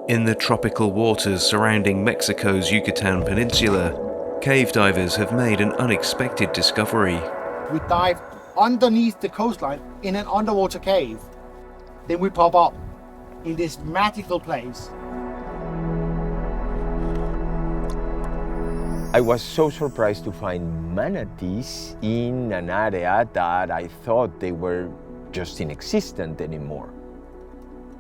In the tropical waters surrounding Mexico's Yucatán Peninsula, cave divers have made an unexpected discovery. We dive underneath the coastline in an underwater cave. Then we pop up in this magical place. I was so surprised to find manatees in an area that I thought they were just inexistent anymore.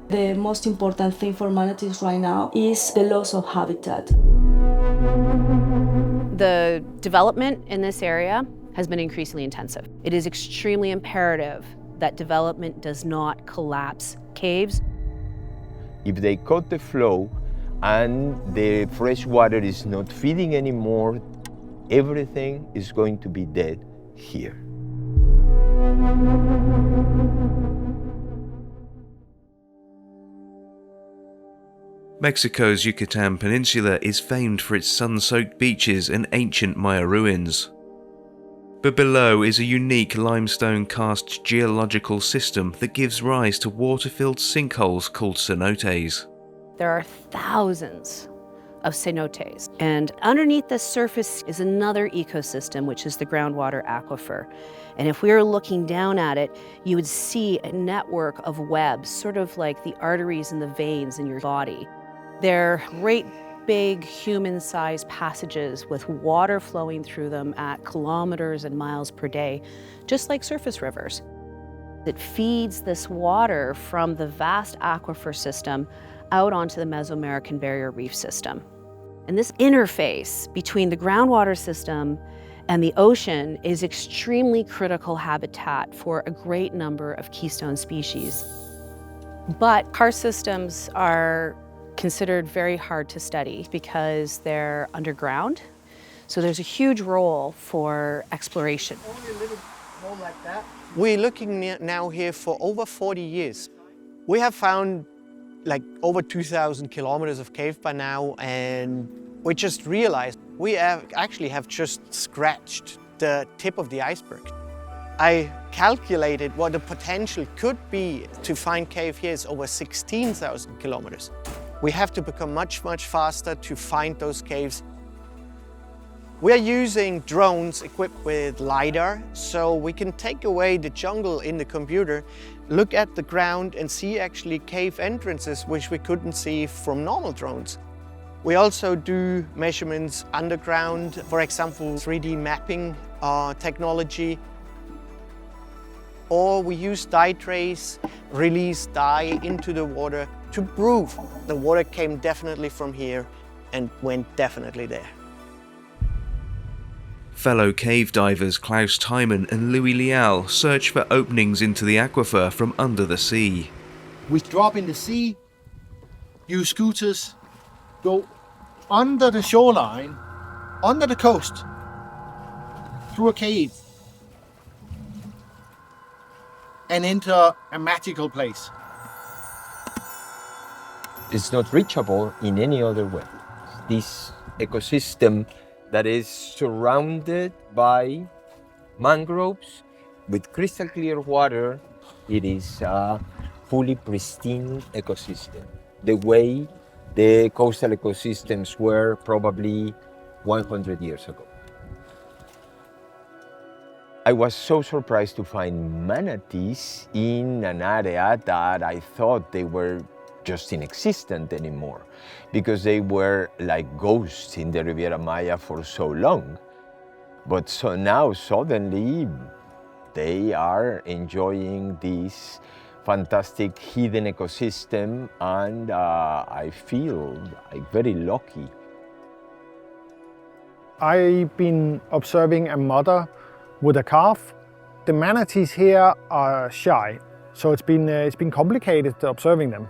The most important thing for manatees right now is the loss of habitat. The development in this area has been increasingly intensive. It is extremely imperative that development does not collapse caves. If they cut the flow and the fresh water is not feeding anymore, everything is going to be dead here. Mexico's Yucatán Peninsula is famed for its sun-soaked beaches and ancient Maya ruins. But below is a unique limestone-karst geological system that gives rise to water-filled sinkholes called cenotes. There are thousands of cenotes, and underneath the surface is another ecosystem, which is the groundwater aquifer. And if we were looking down at it, you would see a network of webs, sort of like the arteries and the veins in your body. They're great big human-sized passages with water flowing through them at kilometers and miles per day, just like surface rivers. It feeds this water from the vast aquifer system out onto the Mesoamerican barrier reef system. And this interface between the groundwater system and the ocean is extremely critical habitat for a great number of keystone species. But karst systems are considered very hard to study because they're underground. So there's a huge role for exploration. Only a little more like that. We're looking now here for over 40 years. We have found like over 2,000 kilometers of cave by now, and we just realized we actually have just scratched the tip of the iceberg. I calculated what the potential could be to find cave here is over 16,000 kilometers. We have to become much, much faster to find those caves. We are using drones equipped with LiDAR, so we can take away the jungle in the computer, look at the ground and see actually cave entrances, which we couldn't see from normal drones. We also do measurements underground, for example, 3D mapping technology. Or we use dye trace, release dye into the water to prove the water came definitely from here and went definitely there. Fellow cave divers Klaus Thymann and Louis Lial search for openings into the aquifer from under the sea. We drop in the sea, use scooters, go under the shoreline, under the coast, through a cave, and enter a magical place. It's not reachable in any other way. This ecosystem that is surrounded by mangroves with crystal clear water, it is a fully pristine ecosystem, the way the coastal ecosystems were probably 100 years ago. I was so surprised to find manatees in an area that I thought they were just inexistent anymore, because they were like ghosts in the Riviera Maya for so long. But so now suddenly they are enjoying this fantastic hidden ecosystem, and I feel like very lucky. I've been observing a mother with a calf. The manatees here are shy, so it's been complicated observing them.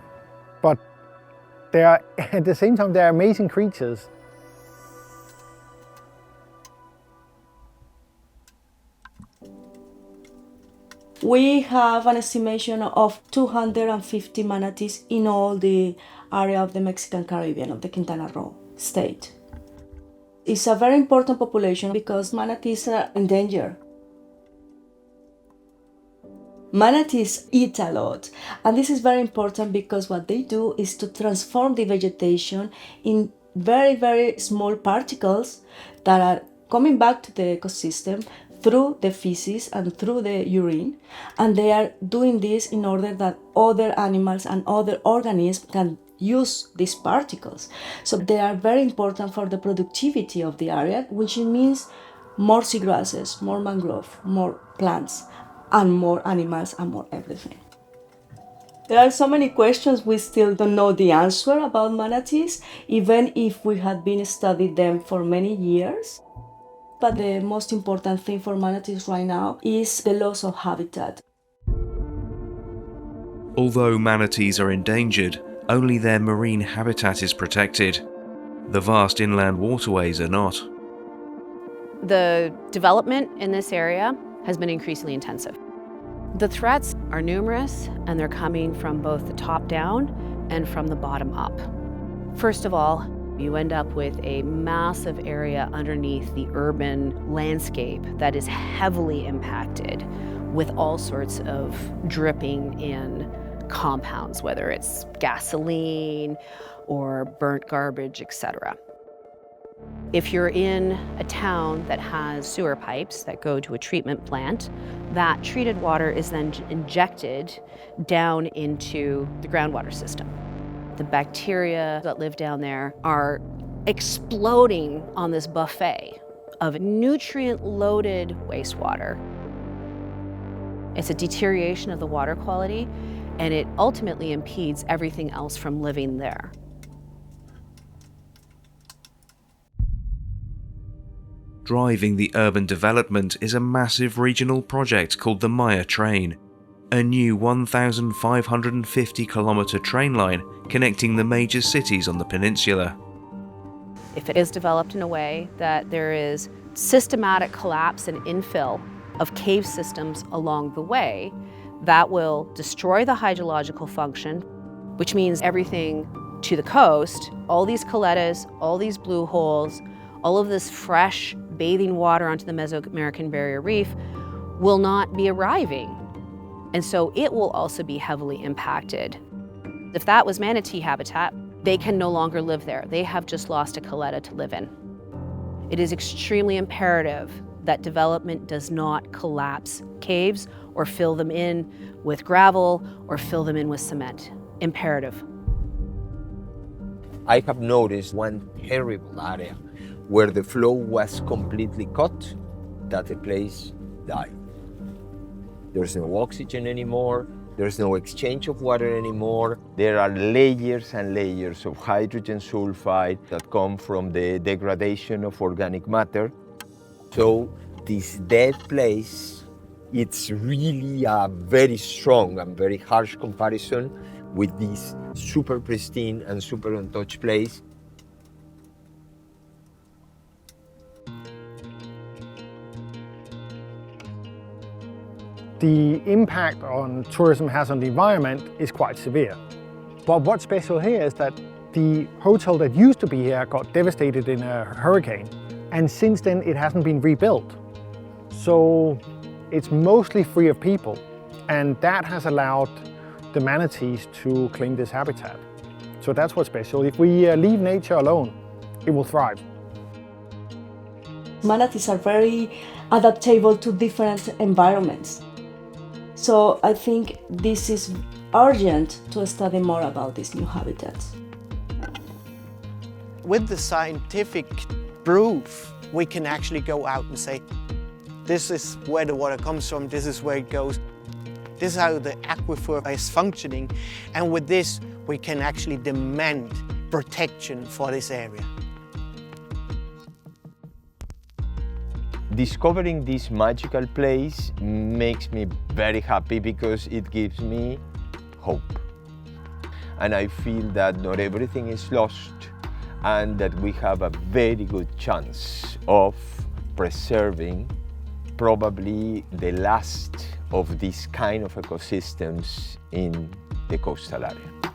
But they are, at the same time, they're amazing creatures. We have an estimation of 250 manatees in all the area of the Mexican Caribbean, of the Quintana Roo state. It's a very important population because manatees are endangered. Manatees eat a lot, and this is very important because what they do is to transform the vegetation in very, very small particles that are coming back to the ecosystem through the feces and through the urine, and they are doing this in order that other animals and other organisms can use these particles. So they are very important for the productivity of the area, which means more seagrasses, more mangrove, more plants, and more animals and more everything. There are so many questions we still don't know the answer about manatees, even if we had been studying them for many years. But the most important thing for manatees right now is the loss of habitat. Although manatees are endangered, only their marine habitat is protected. The vast inland waterways are not. The development in this area has been increasingly intensive. The threats are numerous, and they're coming from both the top down and from the bottom up. First of all, you end up with a massive area underneath the urban landscape that is heavily impacted with all sorts of dripping in compounds, whether it's gasoline or burnt garbage, etc. If you're in a town that has sewer pipes that go to a treatment plant, that treated water is then injected down into the groundwater system. The bacteria that live down there are exploding on this buffet of nutrient-loaded wastewater. It's a deterioration of the water quality, and it ultimately impedes everything else from living there. Driving the urban development is a massive regional project called the Maya Train, a new 1,550-kilometre train line connecting the major cities on the peninsula. If it is developed in a way that there is systematic collapse and infill of cave systems along the way, that will destroy the hydrological function, which means everything to the coast, all these coletas, all these blue holes, all of this fresh bathing water onto the Mesoamerican Barrier Reef will not be arriving. And so it will also be heavily impacted. If that was manatee habitat, they can no longer live there. They have just lost a coleta to live in. It is extremely imperative that development does not collapse caves or fill them in with gravel or fill them in with cement. Imperative. I have noticed one terrible area where the flow was completely cut, that the place died. There's no oxygen anymore, there's no exchange of water anymore. There are layers and layers of hydrogen sulfide that come from the degradation of organic matter. So this dead place, it's really a very strong and very harsh comparison with this super pristine and super untouched place. The impact on tourism has on the environment is quite severe. But what's special here is that the hotel that used to be here got devastated in a hurricane, and since then it hasn't been rebuilt. So it's mostly free of people, and that has allowed the manatees to claim this habitat. So that's what's special. If we leave nature alone, it will thrive. Manatees are very adaptable to different environments. So I think this is urgent to study more about these new habitats. With the scientific proof, we can actually go out and say, this is where the water comes from, this is where it goes, this is how the aquifer is functioning, and with this we can actually demand protection for this area. Discovering this magical place makes me very happy because it gives me hope. And I feel that not everything is lost and that we have a very good chance of preserving probably the last of these kind of ecosystems in the coastal area.